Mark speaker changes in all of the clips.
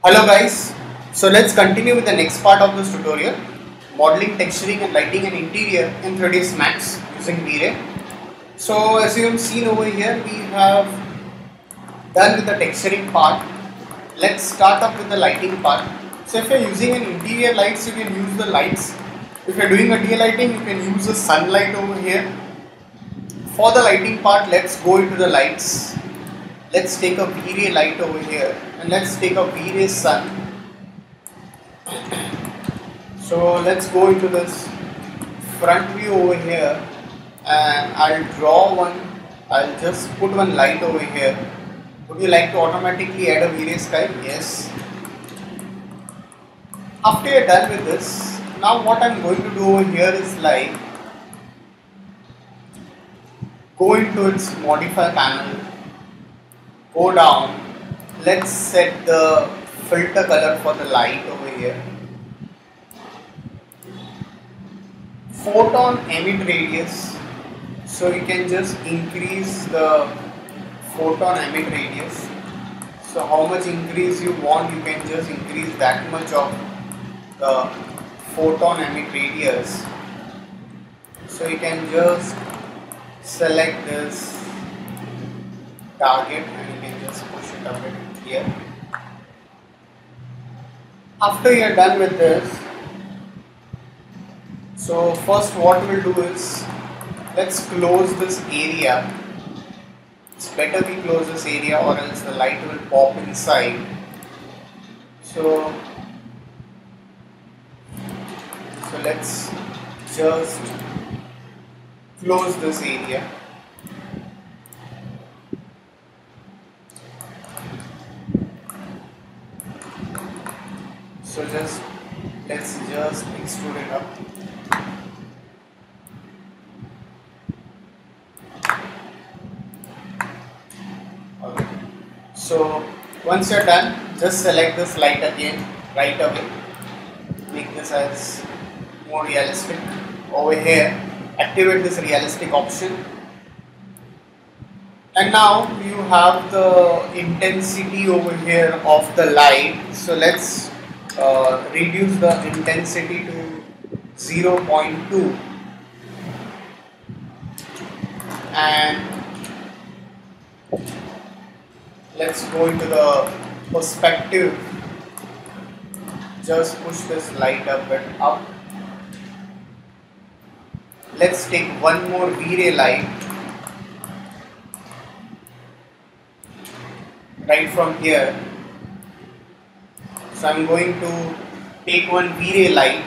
Speaker 1: Hello guys, so let's continue with the next part of this tutorial, modeling, texturing and lighting an interior in 3ds Max using V-Ray. So as you have seen over here, we have done with the texturing part. Let's start up with the lighting part. So if you are using an interior lights, you can use the lights. If you are doing a day lighting, you can use the sunlight over here. For the lighting part, let's go into the lights. Let's take a V-Ray light over here and let's take a V-Ray sun. So let's go into this front view over here and I'll draw one. I'll just put one light over here. Would you like to automatically add a V-Ray sky? Yes. After you're done with this, now what I'm going to do over here is like go into its modify panel, go down, let's set the filter color for the light over here. Photon emit radius, so you can just increase the photon emit radius. So how much increase you want, you can just increase that much of the photon emit radius. So you can just select this target and you can just push it a bit here. After you are done with this, so first what we'll do is let's close this area. It's better we close this area or else the light will pop inside. So let's just close this area. So let's just extrude it up. Okay. So once you're done, just select this light again right away. Make this as more realistic. Over here, activate this realistic option. And now you have the intensity over here of the light. So let's reduce the intensity to 0.2 and let's go into the perspective. Just push this light a bit up. Let's take one more V-Ray light right from here. So I'm going to take one V-Ray light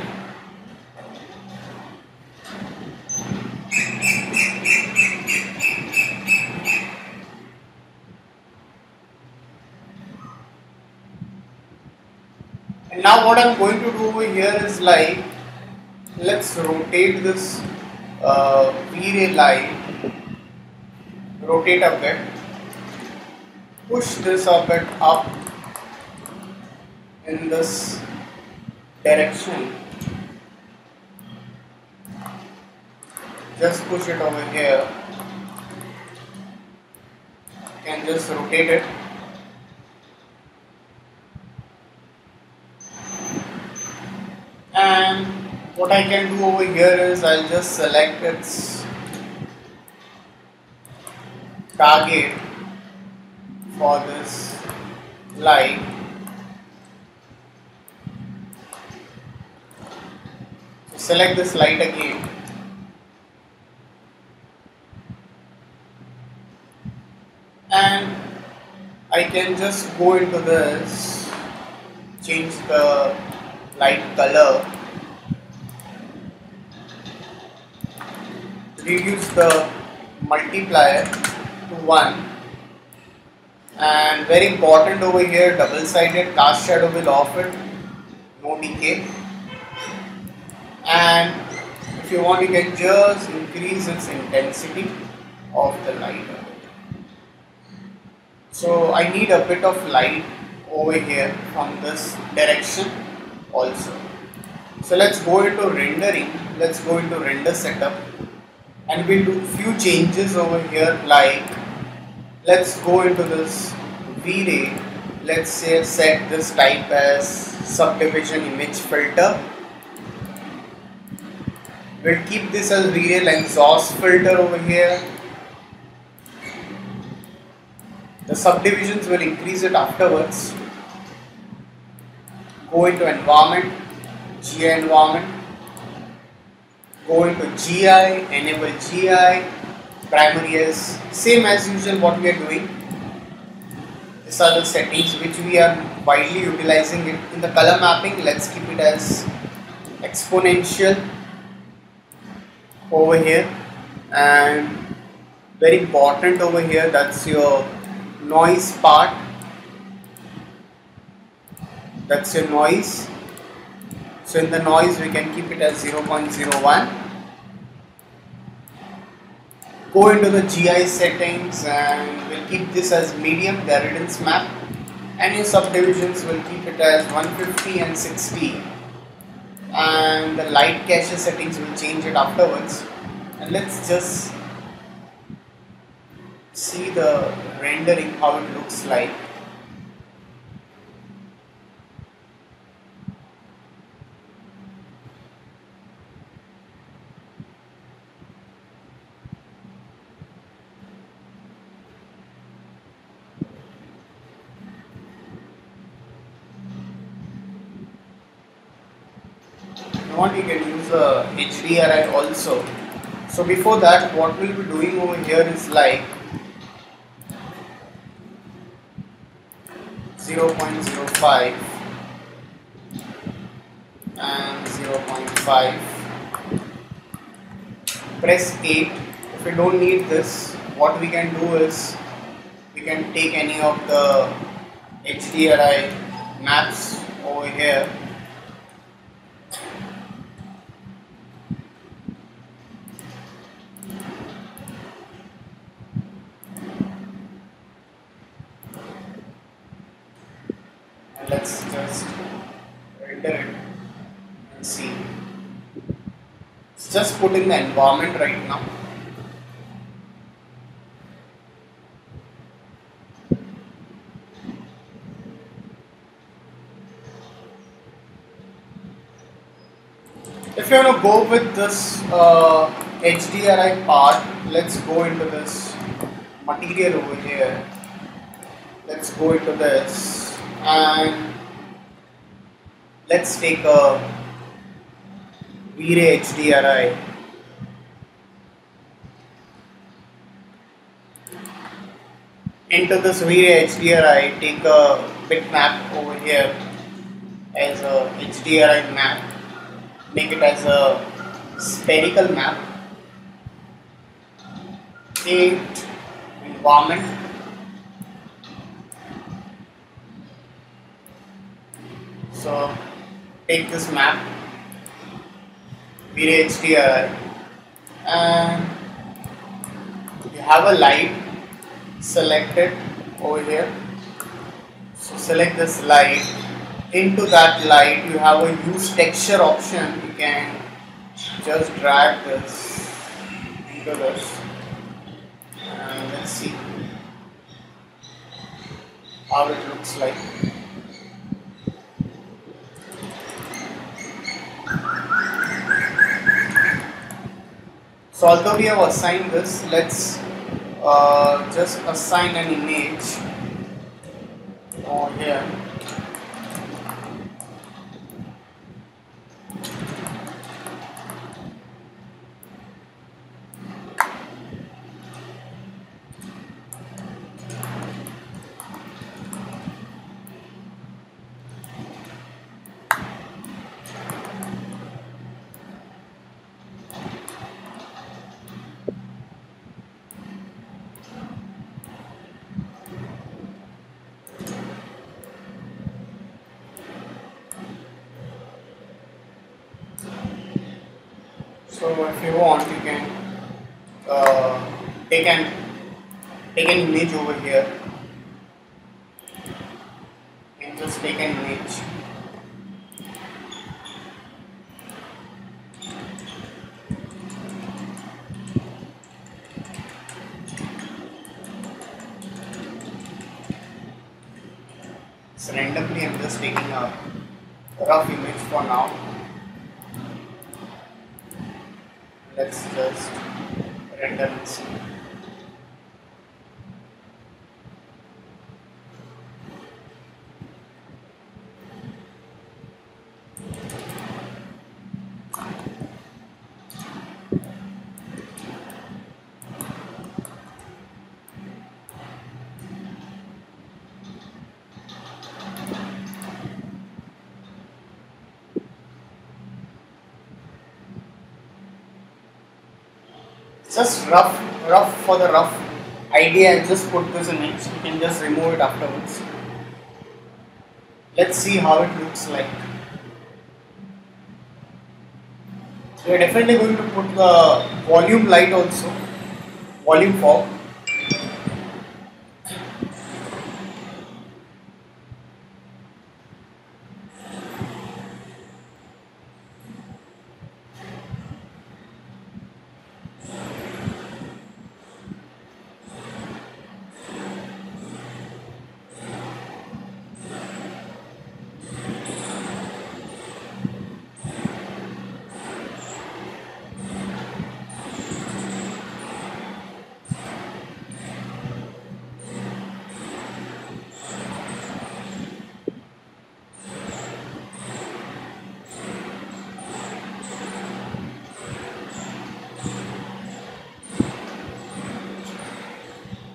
Speaker 1: and now what I'm going to do over here is like let's rotate this V-Ray light, rotate a bit, push this a bit up in this direction, just push it over here, you can just rotate it. And what I can do over here is I'll just select its target for this light. So select this light again. And I can just go into this, change the light color, reduce the multiplier to 1, and very important over here, double-sided cast shadow will off it, no decay. And if you want, you can just increase its intensity of the light. So I need a bit of light over here from this direction also. So let's go into rendering, let's go into render setup and we'll do few changes over here, like let's go into this V-Ray, let's say set this type as subdivision image filter. We'll keep this as V-Ray exhaust filter over here. The subdivisions will increase it afterwards. Go into environment, GI environment. Go into GI, enable GI, primary as same as usual what we are doing. These are the settings which we are widely utilizing it. In the color mapping, let's keep it as exponential over here, and very important over here, that's your noise part. That's your noise. So in the noise we can keep it as 0.01. Go into the GI settings and we'll keep this as medium, the Aridan's map, and your subdivisions will keep it as 150 and 60, and the light cache settings will change it afterwards. And let's just see the rendering, how it looks like. What you can use a HDRI also. So before that, what we'll be doing over here is like 0.05 and 0.5. Press 8. If you don't need this, what we can do is we can take any of the HDRI maps over here. Let's just render it and see. It's just put in the environment right now. If you want to go with this HDRI part, let's go into this material over here. Let's go into this. And let's take a V-Ray HDRI. Into this V-Ray HDRI, take a bitmap over here as a HDRI map. Make it as a spherical map. 8 environment. So take this map, V-Ray HDRI, and you have a light selected over here. So select this light. Into that light you have a use texture option. You can just drag this into this, and let's see how it looks like. So although we have assigned this, let's just assign an image over here. So if you want, you can take an image over here and just take an image. So randomly I'm just taking a rough image for now. Let's just render and see. Just rough for the rough idea. I just put this image. You can just remove it afterwards. Let's see how it looks like. So we're definitely going to put the volume light also, volume fog.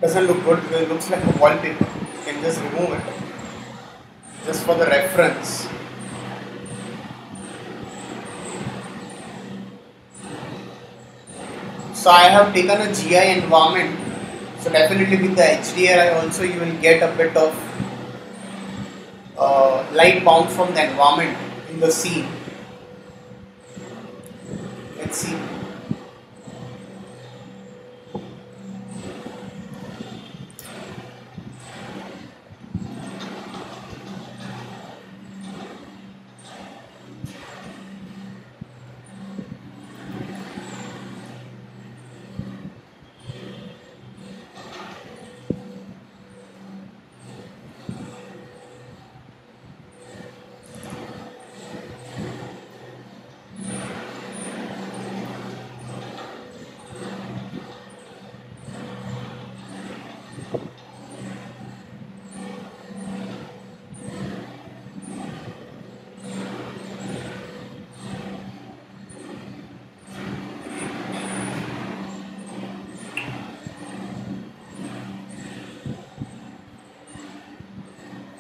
Speaker 1: Doesn't look good. It looks like a wallpaper. You can just remove it, just for the reference. So I have taken a GI environment. So definitely with the HDRI also you will get a bit of light bounce from the environment in the scene. Let's see.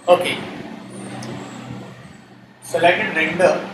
Speaker 1: Okay. So let it render.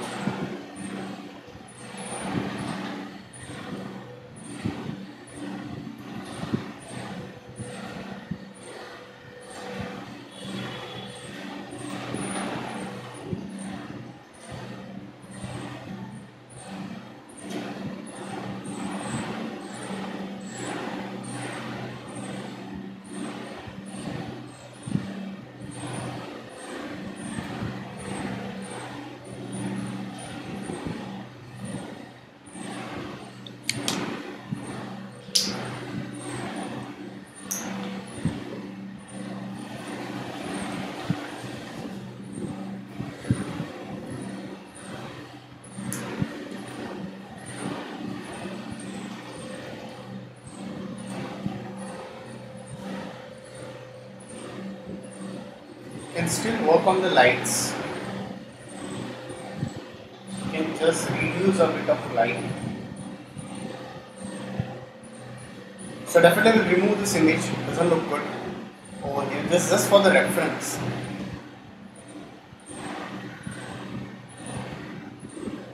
Speaker 1: Can still work on the lights. You can just reduce a bit of light. So definitely we'll remove this image. It doesn't look good over here. This is just for the reference.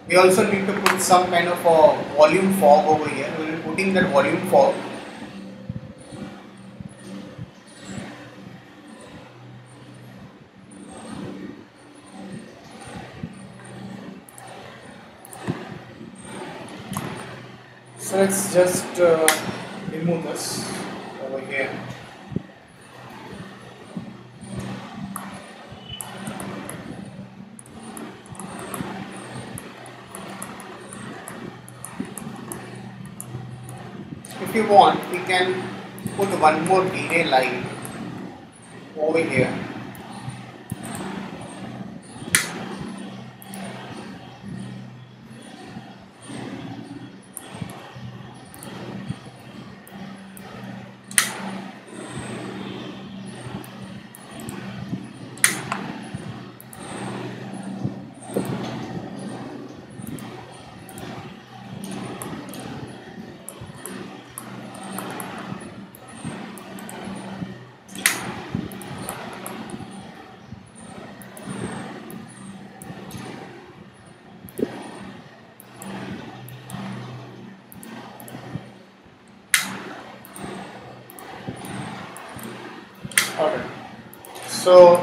Speaker 1: We also need to put some kind of a volume fog over here. We'll be putting that volume fog. So let's just remove this over here. If you want, we can put one more V-Ray light over here. So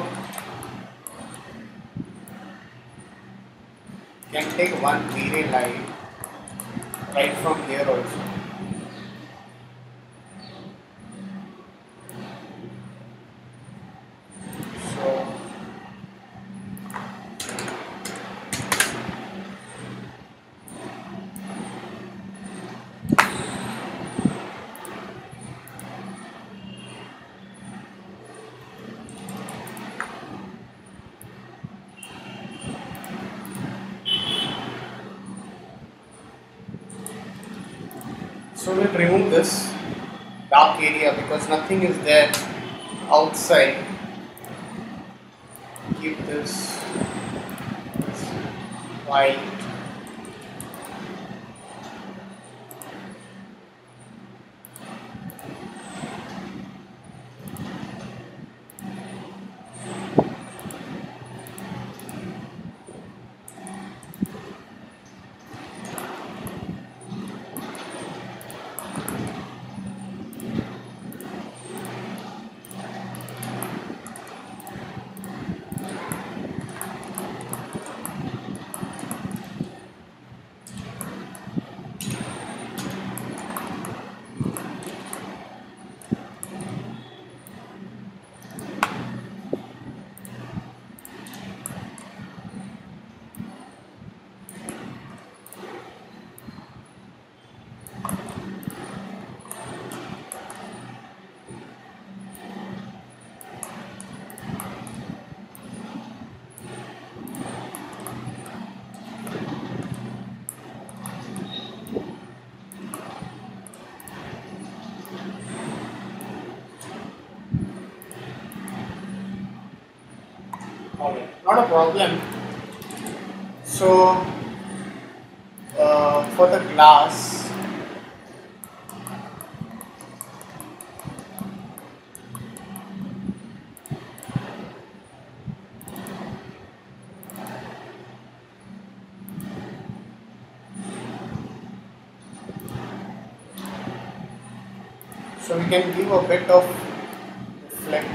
Speaker 1: can take one V-Ray line right from here also. So we'll remove this dark area because nothing is there outside. Keep this white. Alright, not a problem. So for the glass, so we can give a bit of reflect.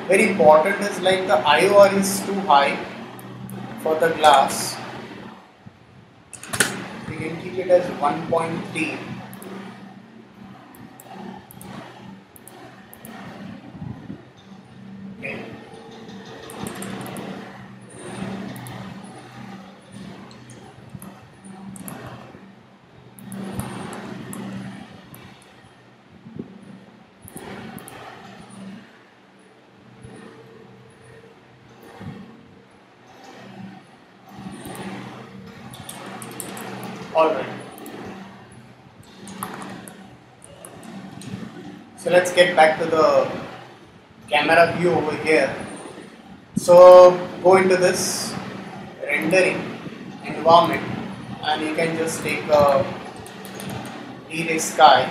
Speaker 1: Very important is like the IOR is too high for the glass. We can keep it as 1.3. Okay. Alright. So let's get back to the camera view over here. So go into this rendering environment and you can just take a V-Ray sky.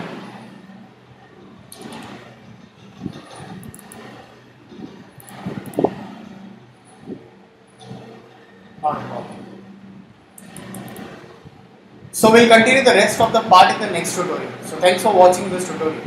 Speaker 1: Not a problem. So we'll continue the rest of the part in the next tutorial. So thanks for watching this tutorial.